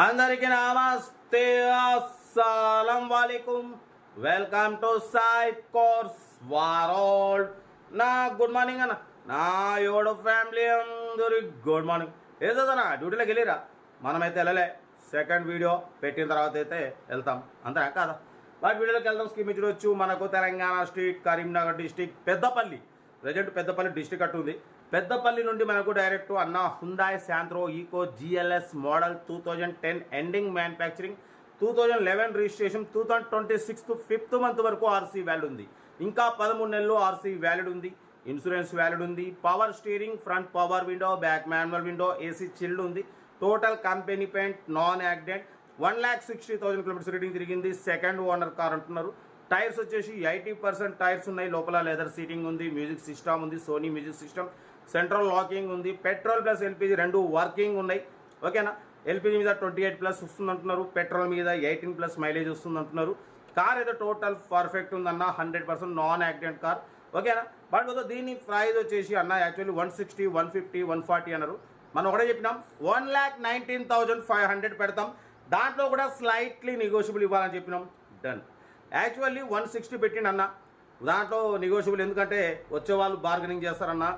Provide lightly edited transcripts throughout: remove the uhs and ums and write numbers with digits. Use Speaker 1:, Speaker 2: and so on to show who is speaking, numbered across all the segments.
Speaker 1: అందరికీ నమస్తే, అస్సలం వాలేకుం. Welcome to side course world. నా గుడ్ మార్నింగ్ అన్న, నా యోడు ఫ్యామిలీ అందరి గుడ్ మార్నింగ్. ఏదన్నా డ్యూటీలోకి వెళ్ళిరా? మనమైతే వెళ్ళలే. సెకండ్ వీడియో పెట్టిన తర్వాత అయితే వెళ్తాం, అంతేనా కాదా? బట్ వీడియోలోకి వెళ్దాం. స్కీమ్ చూడొచ్చు. మనకు Telangana state Karimnagar district Peddapalli, present Peddapalli district అట్టు ఉంది. పెద్దపల్లి నుండి మనకు డైరెక్ట్ అన్న Hyundai Santro Eco GLS model 2010 ending manufacturing, 2011 registration, 2026 5th month వరకు ఆర్సీ వ్యాలిడ్ ఉంది. ఇంకా 13 నెలలు ఆర్సీ వ్యాలిడ్ ఉంది. ఇన్సూరెన్స్ వ్యాలిడ్ ఉంది. Power steering, front power window, back manual window, AC chilled ఉంది. Total company paint, non accident. 1,60,000 kilometres reading తిరిగింది. Second owner car అంటున్నారు. Tyres వచ్చేసి 80% టైర్స్ ఉన్నాయి. లోపల లెదర్ సీటింగ్ ఉంది. మ్యూజిక్ సిస్టమ్ ఉంది, Sony music system. Central locking ఉంది. Petrol plus LPG రెండు వర్కింగ్ ఉన్నాయి. ఓకేనా? LPG మీద 28+ వస్తుంది అంటున్నారు. పెట్రోల్ మీద 18+ మైలేజ్ వస్తుంది అంటున్నారు. కార్ అయితే టోటల్ పర్ఫెక్ట్ ఉందన్న, 100% నాన్ యాక్సిడెంట్ కార్. ఓకేనా? బట్ దీని ప్రైస్ వచ్చేసి అన్న యాక్చువల్లీ 160, 150, 140 అన్నారు. మనం ఒకటే చెప్పినాం 1,19,500 పెడతాం. దాంట్లో కూడా స్లైట్లీ నెగోషియబుల్ ఇవ్వాలని చెప్పినాం. డన్. యాక్చువల్లీ 160 పెట్టిండి అన్న, దాంట్లో నెగోషియబుల్, ఎందుకంటే వచ్చేవాళ్ళు బార్గెనింగ్ చేస్తారన్న.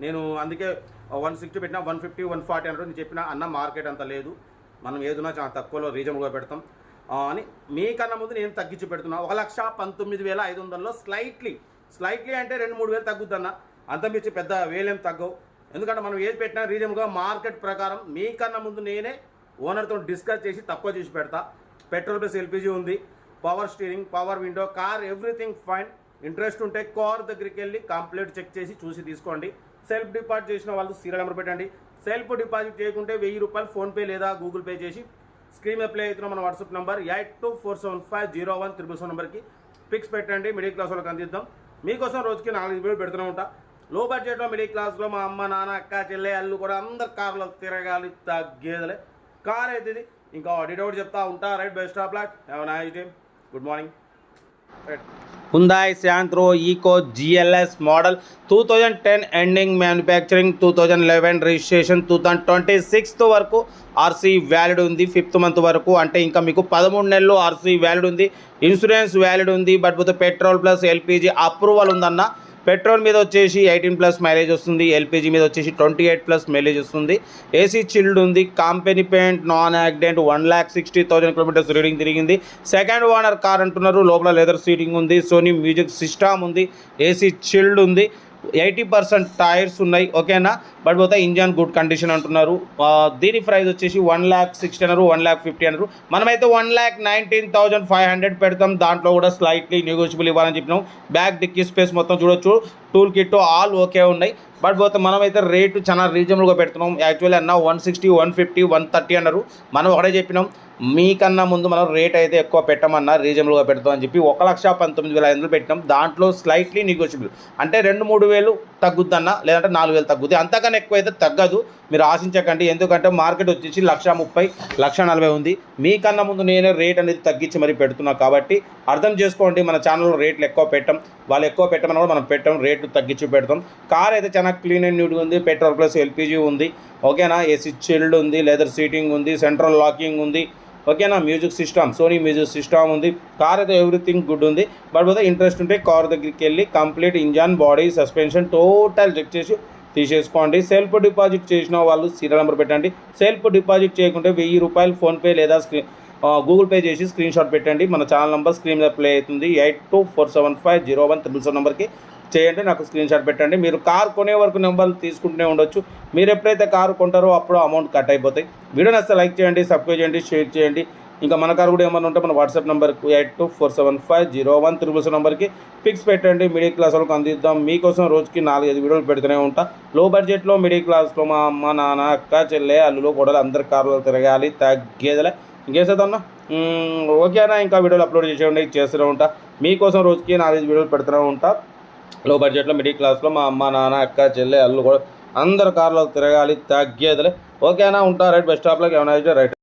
Speaker 1: నేను అందుకే 160 పెట్టినా, 150, 140 అన్నారు. నేను చెప్పిన అన్న మార్కెట్ అంత లేదు, మనం ఏదైనా చాలా తక్కువలో రీజనబుల్గా పెడతాం అని. మీకన్నా ముందు నేను తగ్గించి పెడుతున్నా. 1,19,500లో స్లైట్లీ అంటే 2-3 వేలు తగ్గుద్దన్న, అంతమించి పెద్ద వేలేం తగ్గవు. ఎందుకంటే మనం ఏది పెట్టినా రీజనబుల్గా మార్కెట్ ప్రకారం. మీకన్నా ముందు నేనే ఓనర్తో డిస్కస్ చేసి తక్కువ చేసి పెడతా. పెట్రోల్ ప్లస్ LPG ఉంది. Power steering, power window, car everything fine. Interest ఉంటే కార్ దగ్గరికి వెళ్ళి కంప్లీట్ చెక్ చేసి చూసి తీసుకోండి. సెల్ఫ్ డిపాజిట్ చేసిన వాళ్ళు సీరియల్ నెంబర్ పెట్టండి. సెల్ఫ్ డిపాజిట్ చేయకుంటే 1000 రూపాయలు ఫోన్పే లేదా గూగుల్ పే చేసి స్క్రీన్ అప్లై అవుతున్న మన వాట్సాప్ నెంబర్ 8247501377 నెంబర్కి పిక్స్ పెట్టండి. మిడిల్ క్లాస్ వాళ్ళకి అందిద్దాం. మీకోసం రోజుకి 4 వీడియోలు పెడుతూనే ఉంటా. లో బడ్జెట్లో మిడిల్ క్లాస్లో మా అమ్మ, నాన్న, అక్క, చెల్లె, అల్లు కూడా అందరు కార్లో తిరగాలి, తగ్గేదలే కార్ అయితే ఇది. ఇంకా డీటెయిల్ చెప్తా ఉంటా. Right, best of luck, have a nice day, good morning. Hyundai Santro Eco GLS model 2010 ending manufacturing, 2011 registration, 2026 వరకు ఆర్సీ వ్యాలిడ్ ఉంది. 5th మంత్ వరకు, అంటే ఇంకా మీకు 13 నెలలు ఆర్సీ వ్యాలిడ్ ఉంది. ఇన్సూరెన్స్ వ్యాలిడ్ ఉంది. But petrol plus LPG approval ఉందన్న. పెట్రోల్ మీద వచ్చేసి 18+ మైలేజ్ వస్తుంది. LPG మీద వచ్చేసి 28+ మైలేజ్ వస్తుంది. ఏసీ చిల్డ్ ఉంది. Company paint, non accident. 1,60,000 kilometres reading తిరిగింది. సెకండ్ ఓనర్ కార్ అంటున్నారు. లోపల లెదర్ సీటింగ్ ఉంది. సోనీ మ్యూజిక్ సిస్టమ్ ఉంది. ఏసీ చిల్డ్ ఉంది. 80% టైర్స్ ఉన్నాయి. ఓకేనా? బట్ ఇంజన్ గుడ్ కండిషన్ అంటున్నారు. దీని ప్రైస్ వచ్చేసి 1,60,000 అన్నారు, 1,50,000 అన్నారు. మనమైతే 1,19,500 పెడతాం. దాంట్లో కూడా స్లైట్లీ నెగోషియబుల్ ఇవ్వాలని చెప్పినాం. బ్యాక్ డిక్కీ స్పేస్ మొత్తం చూడొచ్చు. టూల్ కిట్ ఆల్ ఓకే ఉన్నాయి. బట్ మనమైతే రేటు చాలా రీజనబుల్గా పెడుతున్నాం. యాక్చువల్లీ అన్న 160, 150, 130 అన్నారు. మనం ఒకటే చెప్పినాం, మీకన్నా ముందు మనం రేట్ అయితే ఎక్కువ పెట్టమన్నా, రీజనబుల్గా పెడతాం అని చెప్పి 1,19,500 పెట్టినాం. దాంట్లో స్లైట్లీ నెగోషియబుల్ అంటే 2-3 వేలు తగ్గుద్దన్న, లేదంటే 4 వేలు తగ్గుద్ది. అంతకన్నా ఎక్కువ అయితే తగ్గదు, మీరు ఆశించకండి. ఎందుకంటే మార్కెట్ వచ్చేసి 1,30,000, 1,40,000 ఉంది. మీకన్నా ముందు నేనే రేట్ అనేది తగ్గించి మరీ పెడుతున్నా కాబట్టి అర్థం చేసుకోండి. మన ఛానల్లో రేట్లు ఎక్కువ పెట్టాం, వాళ్ళు ఎక్కువ పెట్టమని కూడా మనం పెట్టాం, రేట్లు తగ్గించి పెడతాం. కార్ అయితే చాలా క్లీన్ అండ్ నీట్గా ఉంది. పెట్రోల్ ప్లస్ LPG ఉంది. ఓకేనా? ఏసీ చిల్డ్ ఉంది. లెదర్ సీటింగ్ ఉంది. సెంట్రల్ లాకింగ్ ఉంది. ఓకేనా? Music system, Sony music system ఉంది. కార్ అయితే ఎవ్రీథింగ్ గుడ్ ఉంది. బట్ ఇంట్రెస్ట్ ఉంటే కార్ దగ్గరికి వెళ్ళి complete engine, body, suspension total check చేసి తీసేసుకోండి. సెల్ఫ్ డిపాజిట్ చేసిన వాళ్ళు సీరియల్ నెంబర్ పెట్టండి. సెల్ఫ్ డిపాజిట్ చేయకుంటే 1000 రూపాయలు ఫోన్పే లేదా గూగుల్ పే చేసి స్క్రీన్ షాట్ పెట్టండి. మన ఛానల్ నెంబర్ స్క్రీన్ ప్లే అవుతుంది. 8247501377 నెంబర్కి చేయండి. నాకు స్క్రీన్ షాట్ పెట్టండి. మీరు కార్ కొనే వరకు నెంబర్లు తీసుకుంటూనే ఉండొచ్చు. మీరు ఎప్పుడైతే కారు కొంటారో అప్పుడు అమౌంట్ కట్ అయిపోతాయి. వీడియో నచ్చితే లైక్ చేయండి, సబ్స్క్రైబ్ చేయండి, షేర్ చేయండి. ఇంకా మన కారు కూడా ఏమన్నా ఉంటే మన వాట్సాప్ నెంబర్ 8247501377 నెంబర్కి పిక్స్ పెట్టండి. మిడిల్ క్లాస్ వాళ్ళకి అందిద్దాం. మీకోసం రోజుకి 4-5 వీడియోలు పెడుతూనే ఉంటా. లో బడ్జెట్లో మిడిల్ క్లాస్లో మా అమ్మ, నాన్న, అక్క, చెల్లె, అల్లులు కూడా అందరి కార్లో తిరగాలి, తగ్గేదలే. ఇంకేసేదన్నా ఓకేనా? ఇంకా వీడియోలు అప్లోడ్ చేస్తూనే ఉంటా. మీకోసం రోజుకి 4-5 వీడియోలు పెడుతూనే ఉంటా. లో బడ్జెట్లో మిడిల్ క్లాస్లో మా అమ్మ, నాన్న, అక్క, చెల్లె, అల్లు కూడా అందరు కార్లో తిరగాలి, తగ్గేదలే. ఓకేనా? ఉంటా. Right, best of luck, right.